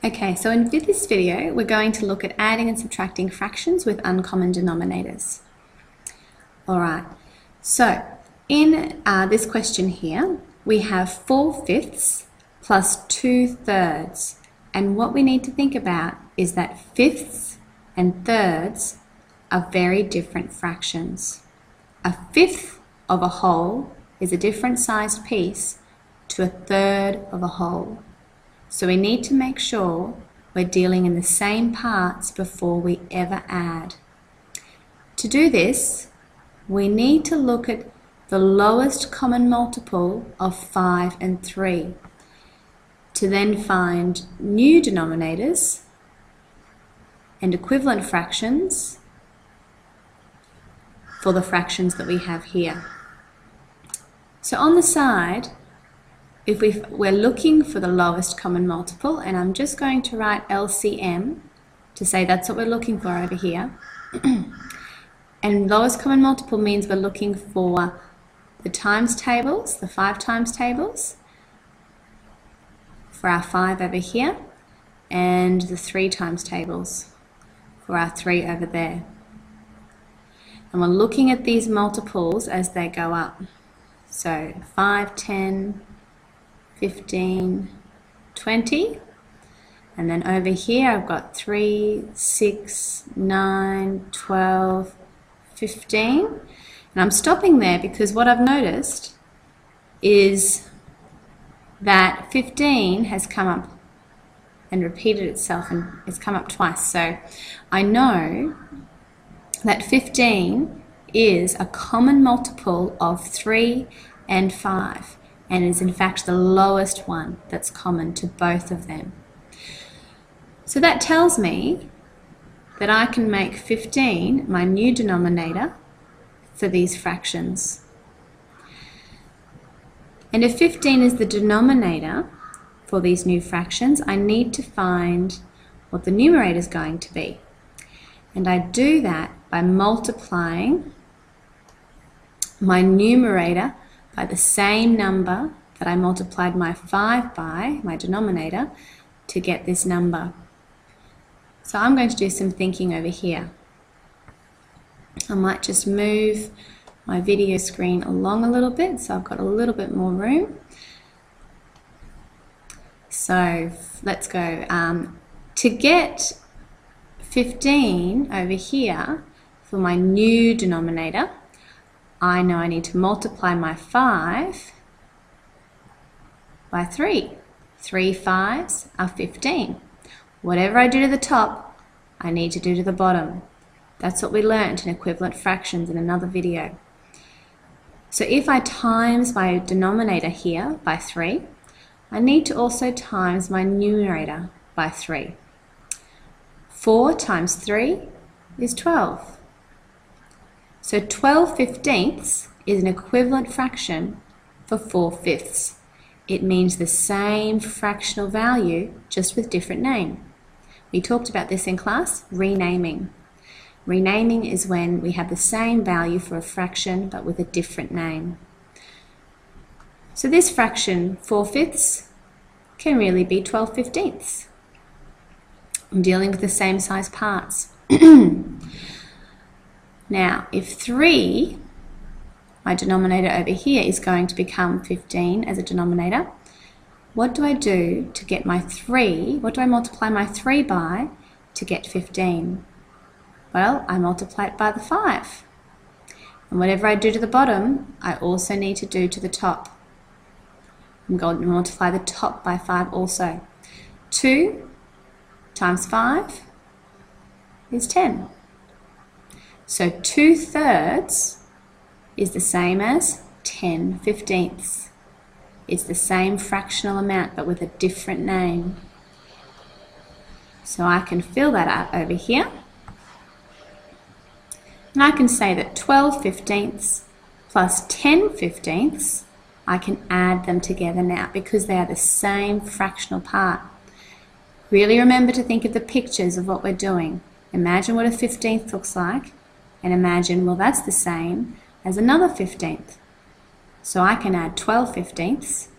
Okay, so in this video, we're going to look at adding and subtracting fractions with uncommon denominators. All right, so in this question here, we have 4/5 plus 2/3. And what we need to think about is that fifths and thirds are very different fractions. A fifth of a whole is a different sized piece to a third of a whole. So we need to make sure we're dealing in the same parts before we ever add. To do this, we need to look at the lowest common multiple of 5 and 3 to then find new denominators and equivalent fractions for the fractions that we have here. So on the side, if we're looking for the lowest common multiple, and I'm just going to write LCM to say that's what we're looking for over here. And lowest common multiple means we're looking for the times tables, the 5 times tables, for our 5 over here, and the 3 times tables for our 3 over there. And we're looking at these multiples as they go up. So 5, 10, 15, 20, and then over here I've got 3, 6, 9, 12, 15, and I'm stopping there because what I've noticed is that 15 has come up and repeated itself, and it's come up twice. So I know that 15 is a common multiple of 3 and 5. And is in fact the lowest one that's common to both of them. So that tells me that I can make 15 my new denominator for these fractions. And if 15 is the denominator for these new fractions, I need to find what the numerator is going to be. And I do that by multiplying my numerator by the same number that I multiplied my 5 by, my denominator, to get this number. So I'm going to do some thinking over here. I might just move my video screen along a little bit so I've got a little bit more room. So let's go. To get 15 over here for my new denominator, I know I need to multiply my 5 by 3. 3 5s are 15. Whatever I do to the top, I need to do to the bottom. That's what we learnt in equivalent fractions in another video. So if I times my denominator here by 3, I need to also times my numerator by 3. 4 times 3 is 12. So 12/15 is an equivalent fraction for 4/5. It means the same fractional value, just with different name. We talked about this in class, renaming. Renaming is when we have the same value for a fraction, but with a different name. So this fraction, 4/5, can really be 12/15. I'm dealing with the same size parts. Now, if 3, my denominator over here, is going to become 15 as a denominator, what do I do to get my 3? What do I multiply my 3 by to get 15? Well, I multiply it by the 5. And whatever I do to the bottom, I also need to do to the top. I'm going to multiply the top by 5 also. 2 times 5 is 10. So 2/3 is the same as 10/15. It's the same fractional amount but with a different name. So I can fill that out over here. And I can say that 12/15 plus 10/15, I can add them together now because they are the same fractional part. Really remember to think of the pictures of what we're doing. Imagine what a 15th looks like. And imagine, well, that's the same as another 15th. So I can add 12/15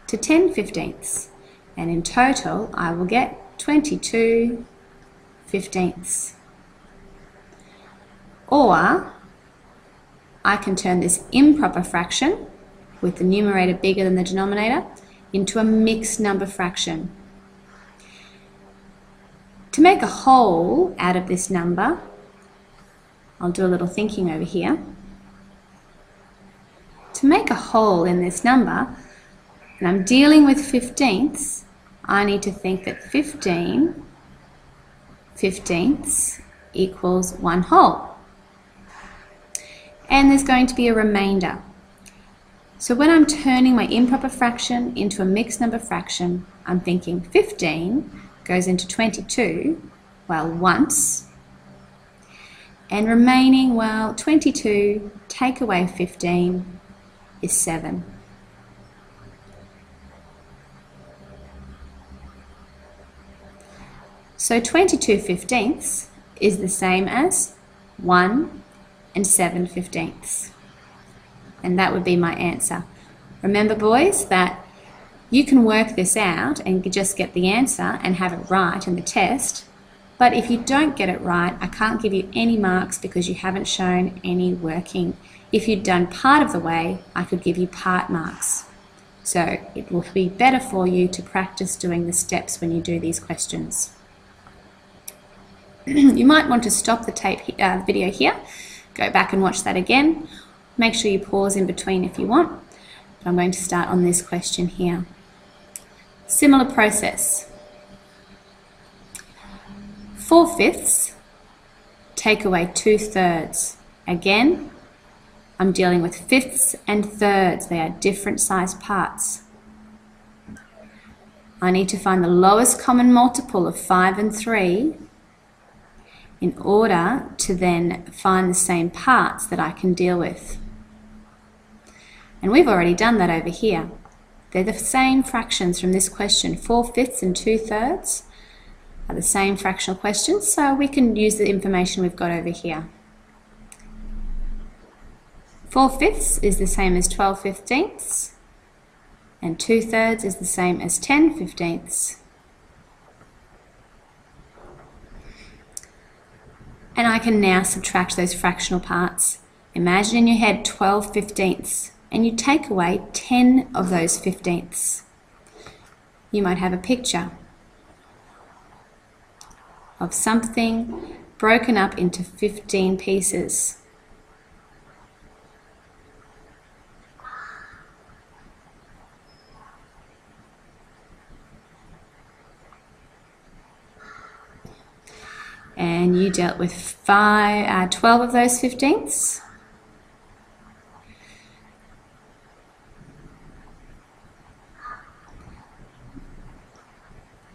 to 10/15. And in total, I will get 22/15. Or I can turn this improper fraction, with the numerator bigger than the denominator, into a mixed number fraction. To make a whole out of this number, I'll do a little thinking over here. To make a whole in this number, and I'm dealing with 15ths, I need to think that 15/15 equals 1 whole. And there's going to be a remainder. So when I'm turning my improper fraction into a mixed number fraction, I'm thinking 15 goes into 22, well, once, and remaining, well, 22 take away 15 is 7. So 22/15 is the same as 1 and 7/15. And that would be my answer. Remember, boys, that you can work this out and just get the answer and have it right in the test. But if you don't get it right, I can't give you any marks because you haven't shown any working. If you'd done part of the way, I could give you part marks. So it will be better for you to practice doing the steps when you do these questions. You might want to stop the video here, go back and watch that again. Make sure you pause in between if you want. But I'm going to start on this question here. Similar process. 4/5 take away 2/3. Again, I'm dealing with fifths and thirds. They are different sized parts. I need to find the lowest common multiple of 5 and 3 in order to then find the same parts that I can deal with. And we've already done that over here. They're the same fractions from this question. 4/5 and 2/3 are the same fractional questions, so we can use the information we've got over here. 4/5 is the same as 12/15, and 2/3 is the same as 10/15. And I can now subtract those fractional parts. Imagine in your head 12/15, and you take away 10 of those 15ths. You might have a picture of something broken up into 15 pieces. And you dealt with 12 of those 15ths.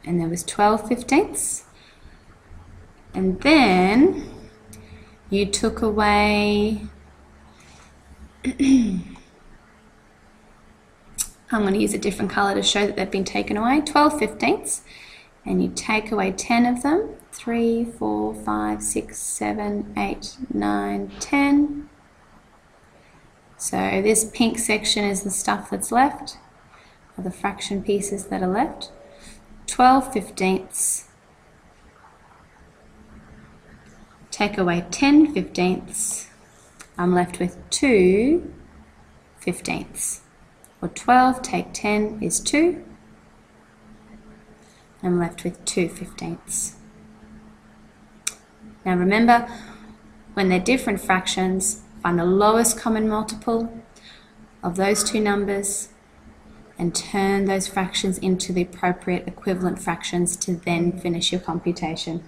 And there was 12/15. And then you took away, I'm going to use a different colour to show that they've been taken away, 12/15. And you take away 10 of them, 3, 4, 5, 6, 7, 8, 9, 10. So this pink section is the stuff that's left, or the fraction pieces that are left. 12/15. Take away 10/15. I'm left with 2/15. Or 12 take 10 is 2. I'm left with 2/15. Now remember, when they're different fractions, find the lowest common multiple of those two numbers and turn those fractions into the appropriate equivalent fractions to then finish your computation.